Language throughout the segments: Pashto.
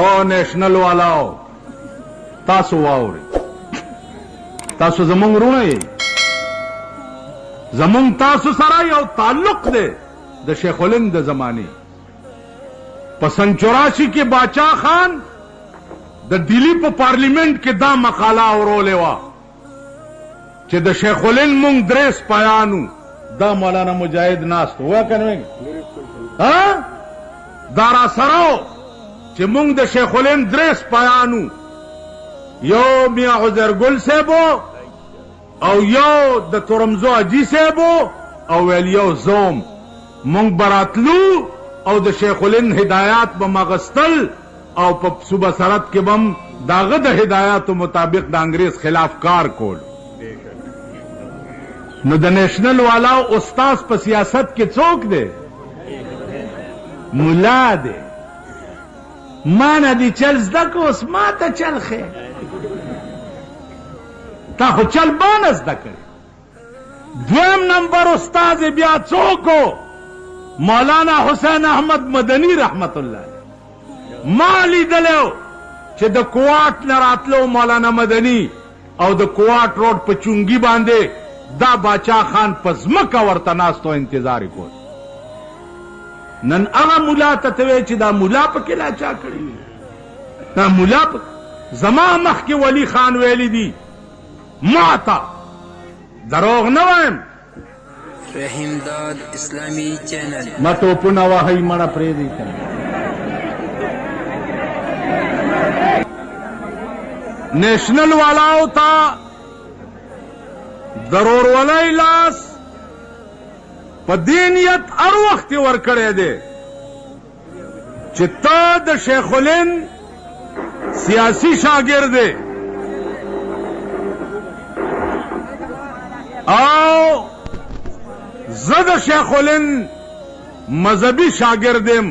او نیشنل والاو تاسو واوري تاسو زمونږ رونه یې زمونږ تاسو سره یو تعلق دی د شیخ الهند د زمانې په سن 84 کې باچا خان د دلی په پارلیمنت کې دا مقاله اورولې وه چې د شیخ الهند مونږ درې سپایانو دا مولانا مجاهد ناست وه که نه دا را سره چې مونږ د شیخ الهند درې سپایانو یو میاں عزرګل صاحب او یو د تورمزو حاجي صاحب او ویل یو زوم مونږ براتلو او د شیخ الهند هدایات به مغستل او په صوبه سرحد کې بم داغه د هدایاتو مطابق د انګریز خلاف کار کول نو د نیشنل والا استاد په سیاست کې څوک دی مولا دی ما نه دی چل زده که اوس ما ته چل خې تا خو چل ما نه زده کړې دویم نمبر استاد بیا څوک مولانا حسین احمد مدنی رحمت الله ما لیدلو چې د کوواټ نه راتلو مولانا مدنی او د کوواټ روډ په چونګي باندې دا باچا خان په ځمکه ورته ناستو انتظار یې کول نن هغه مولا ته ته وایې چې دا مولا پکې لا چا کړي دا مولا زما مخکې ولی خان ویلی دي ما ته دروغ نه وایم رحیم داد اسلامی چینل ما ټوپونه وهئ مړه پرېږدئ نیشنل والاو ته ضرورولۍ لاس په دې نیت هر وخت یې ورکړی دی چې ته د شیخ الهند سیاسي شاګرد دی او زه د شیخ الهند مذهبي شاګرد یم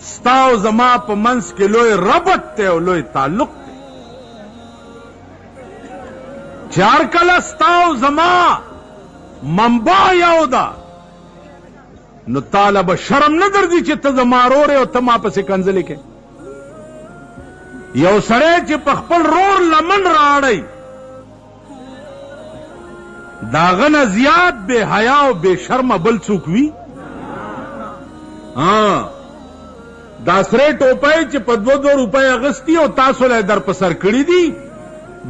ستا او زما په منځ کې لوی ربط دی او لوی تعلق دی چې هر کله ستا او زما منبع یو ده نو تاله به شرم نه درځي چې ته زما رور او ته ما پسې کنځلې کې یو سړی چې په خپل رور لمن راړی د هغه نه زیات بې حیا او بې شرمه بل څوک وي دا سرې ټوپۍ چې په 2 روپۍ اغستي او تاسو له در په سر کړي دي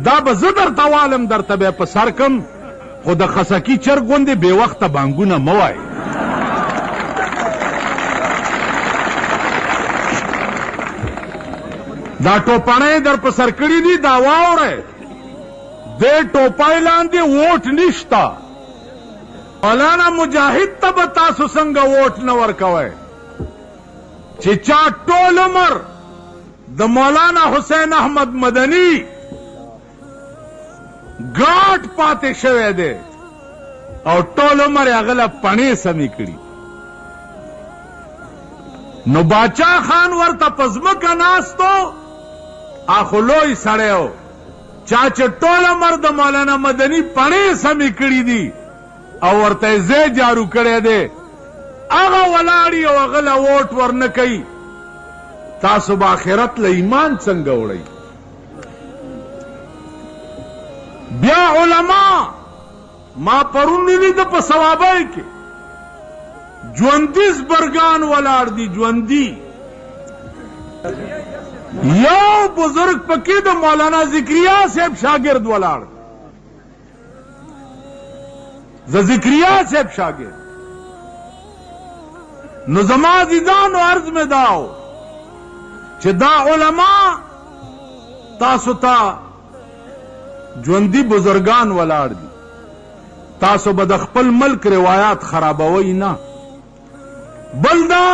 دا به زه درته والم درته به په سر کم خو د خسکي چرګ غوندې بې وخته بانګونه مه وایئ دا ټوپڼۍ در په سر کړي دي دا واورئ دې ټوپۍ لاندې ووټ نشته مولانا مجاهد ته به تاسو څنګه ووټ نه ورکوئ چې چا ټول عمر د مولانا حسین احمد مدنی ګاټ پاتې شوی دی او ټول عمر هغه له پڼې سمې کړي نو باچا خان ورته په ځمکه ناستو اخو لوی سړی و چا چې ټول عمر د مولانا مدني پڼې سمې کړي دي او ورته یې ځای جارو کړی دی هغه ولاړي او هغه له ووټ ورنه کوي تاسو به آخرت له ایمان څنګه وړئ بیا علما ما پرون لیده په ثوابای کې ژوندي زبرګان ولاړ دي ژوندي یو بزرگ پکې د مولانا ذکریا صاحب شاګرد ولاړ ز ذکریا صاحب شاګرد نو زما عزیزانو عرض میں داو چې دا علما تاسو ته ژوندي بزرگان ولاړ دي تاسو به د خپل ملک روایات خرابوي نه بل دا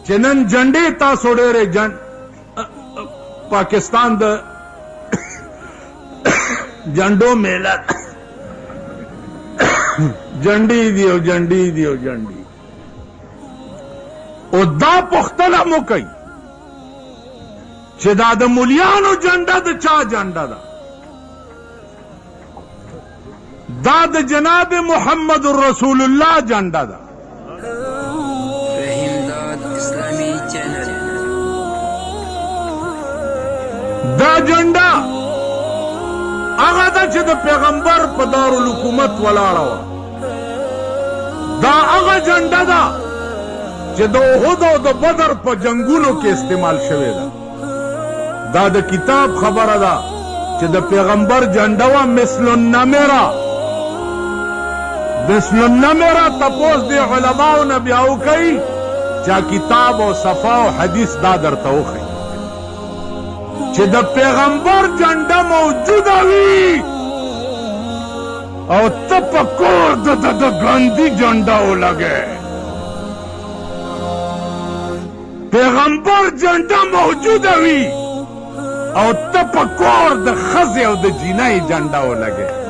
چې نن جنډې تاسو ډېرې پاکستان د جنډو میله جنډې دي او جنډې دي او جنډې او دا پختنه مو کوي چې دا د مولیانو جنډه د چا جنډه ده دا د جناب محمد رسول الله جنډه ده رحیم داد اسلامی چینل جنډه هغه ده چې د پیغمبر په دارالحکومت ولاړه وه دا هغه جنډه ده چې د احد او د بدر په جنگونو کې استعمال شوې ده دا د کتاب خبره ده چې د پیغمبر جنډه وه مثل النمره مثل النمره تپوس د علماو نه بیا وکئ چا کتاب او صفا او حدیث دا درته وښیي چې د پیغمبر جنډه موجوده وي او ته په کور د ګاندي جنډه ولګې پیغمبر جنډه موجوده وي او ته په کور د ښځې او د جینۍ جنډه ولګې